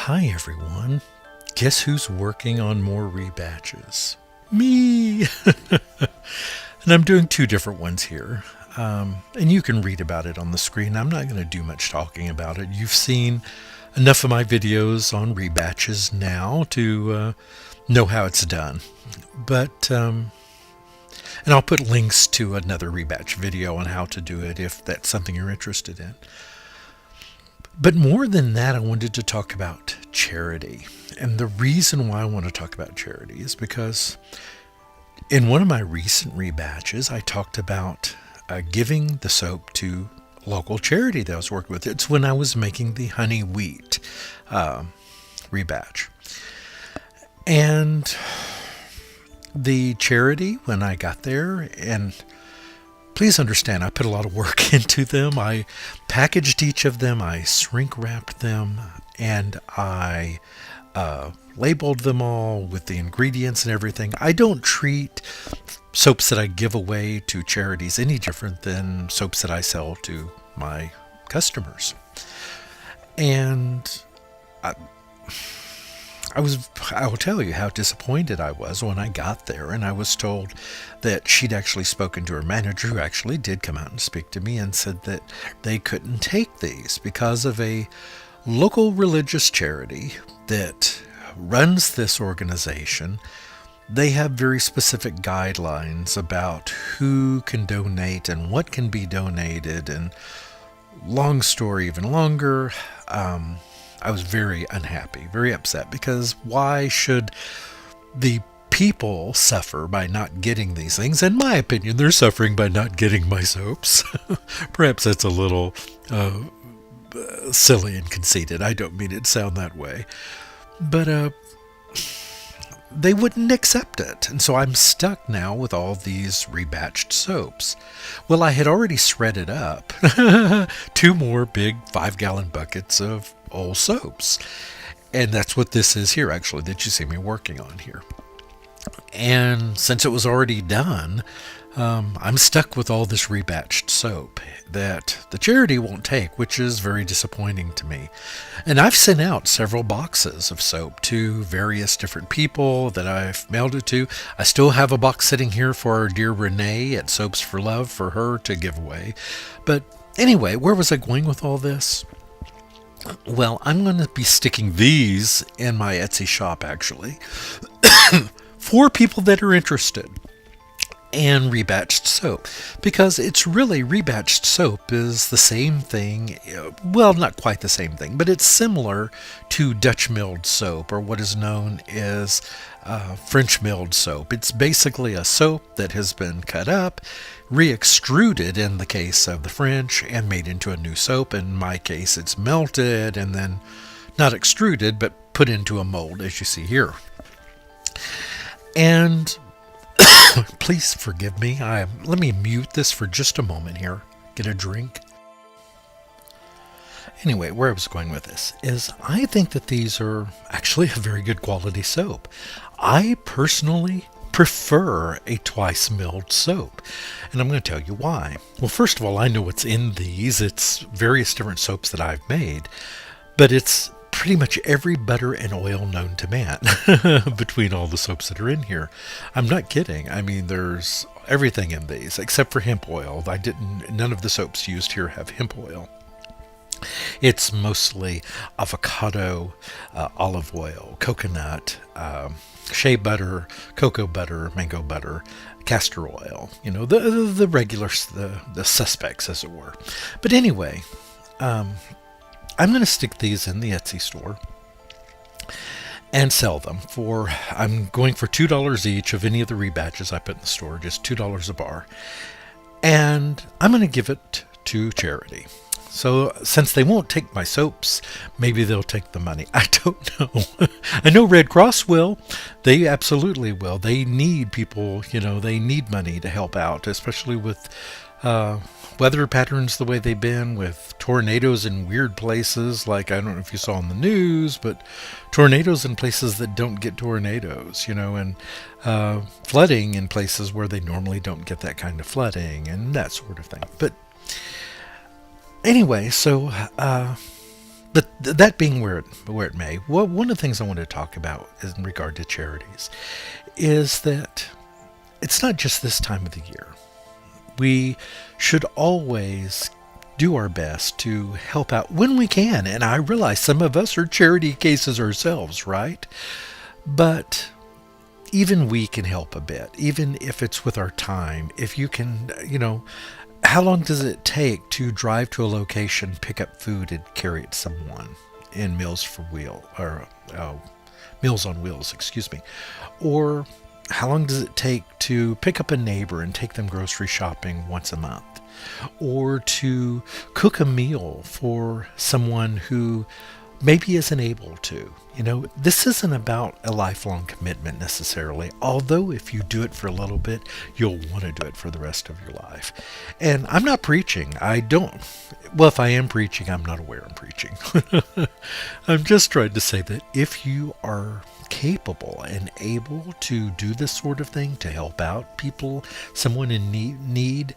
Hi everyone. Guess who's working on more rebatches? Me! And I'm doing two different ones here. And you can read about it on the screen. I'm not going to do much talking about it. You've seen enough of my videos on rebatches now to know how it's done. And I'll put links to another rebatch video on how to do it if that's something you're interested in. But more than that, I wanted to talk about charity. And the reason why I want to talk about charity is because in one of my recent rebatches, I talked about giving the soap to a local charity that I was working with. It's when I was making the honey wheat rebatch. And the charity, when I got there, and please understand, I put a lot of work into them. I packaged each of them, I shrink wrapped them, and I labeled them all with the ingredients and everything. I don't treat soaps that I give away to charities any different than soaps that I sell to my customers. And I will tell you how disappointed I was when I got there and I was told that she'd actually spoken to her manager, who actually did come out and speak to me, and said that they couldn't take these because of a local religious charity that runs this organization. They have very specific guidelines about who can donate and what can be donated, and long story even longer. I was very unhappy, very upset, because why should the people suffer by not getting these things? In my opinion, they're suffering by not getting my soaps. Perhaps that's a little silly and conceited. I don't mean it to sound that way. But they wouldn't accept it. And so I'm stuck now with all these rebatched soaps. Well, I had already shredded up 2 more big 5-gallon buckets of old soaps. And that's what this is here, actually, that you see me working on here. And since it was already done, I'm stuck with all this rebatched soap that the charity won't take, which is very disappointing to me. And I've sent out several boxes of soap to various different people that I've mailed it to. I still have a box sitting here for our dear Renee at Soaps for Love for her to give away. But anyway, where was I going with all this? Well, I'm going to be sticking these in my Etsy shop, actually, for people that are interested. And rebatched soap, because it's really, rebatched soap is the same thing, well, not quite the same thing, but it's similar to Dutch milled soap, or what is known as French milled soap. It's basically a soap that has been cut up, re-extruded in the case of the French, and made into a new soap. In my case, it's melted and then not extruded, but put into a mold, as you see here. And please forgive me. Let me mute this for just a moment here. Get a drink. Anyway, where I was going with this is I think that these are actually a very good quality soap. I personally prefer a twice milled soap, and I'm going to tell you why. Well, first of all, I know what's in these. It's various different soaps that I've made, but it's pretty much every butter and oil known to man between all the soaps that are in here. I'm not kidding. I mean, there's everything in these except for hemp oil. None of the soaps used here have hemp oil. It's mostly avocado, olive oil, coconut, shea butter, cocoa butter, mango butter, castor oil. You know, the regular, the suspects, as it were. But anyway, I'm going to stick these in the Etsy store and sell them for, I'm going for $2 each of any of the rebatches I put in the store, just $2 a bar. And I'm going to give it to charity. So since they won't take my soaps, maybe they'll take the money. I don't know. I know Red Cross will. They absolutely will. They need people, they need money to help out, especially with weather patterns the way they've been, with tornadoes in weird places, like, I don't know if you saw in the news, but tornadoes in places that don't get tornadoes, and flooding in places where they normally don't get that kind of flooding, and that sort of thing. But anyway, so But that being where it may, well, one of the things I want to talk about in regard to charities is that it's not just this time of the year. We should always do our best to help out when we can. And I realize some of us are charity cases ourselves, right? But even we can help a bit, even if it's with our time. If you can, how long does it take to drive to a location, pick up food, and carry it to someone in Meals on Wheels, excuse me. Or how long does it take to pick up a neighbor and take them grocery shopping once a month? Or to cook a meal for someone who maybe isn't able to. This isn't about a lifelong commitment necessarily, although if you do it for a little bit, you'll want to do it for the rest of your life. And I'm not preaching. If I am preaching, I'm not aware I'm preaching. I'm just trying to say that if you are capable and able to do this sort of thing to help out people, someone in need,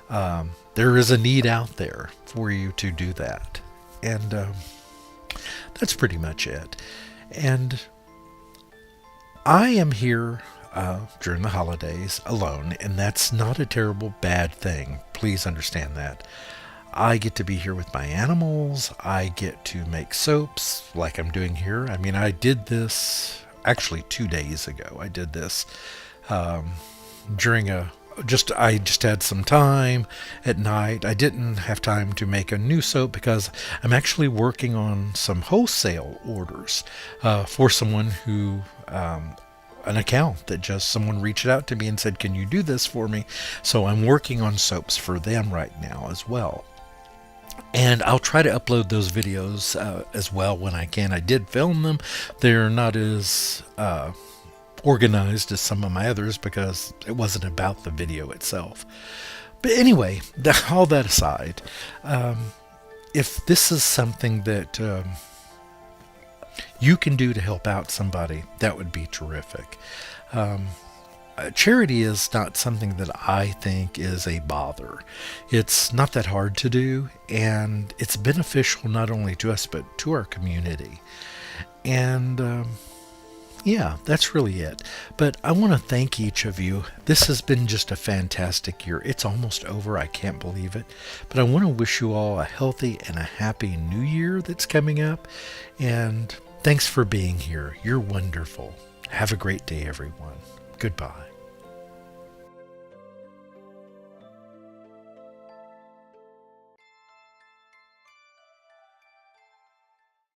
there is a need out there for you to do that. And that's pretty much it. And I am here during the holidays alone, and that's not a terrible bad thing. Please understand that. I get to be here with my animals. I get to make soaps like I'm doing here. I mean, I did this actually 2 days ago. I did this during I just had some time at night. I didn't have time to make a new soap because I'm actually working on some wholesale orders for someone who, an account that just someone reached out to me and said, can you do this for me? So I'm working on soaps for them right now as well. And I'll try to upload those videos as well when I can. I did film them. They're not as organized as some of my others because it wasn't about the video itself. But anyway, all that aside, if this is something that you can do to help out somebody, that would be terrific. Charity is not something that I think is a bother. It's not that hard to do, and it's beneficial not only to us but to our community. And yeah, that's really it. But I want to thank each of you. This has been just a fantastic year. It's almost over. I can't believe it. But I want to wish you all a healthy and a happy new year that's coming up. And thanks for being here. You're wonderful. Have a great day, everyone. Goodbye.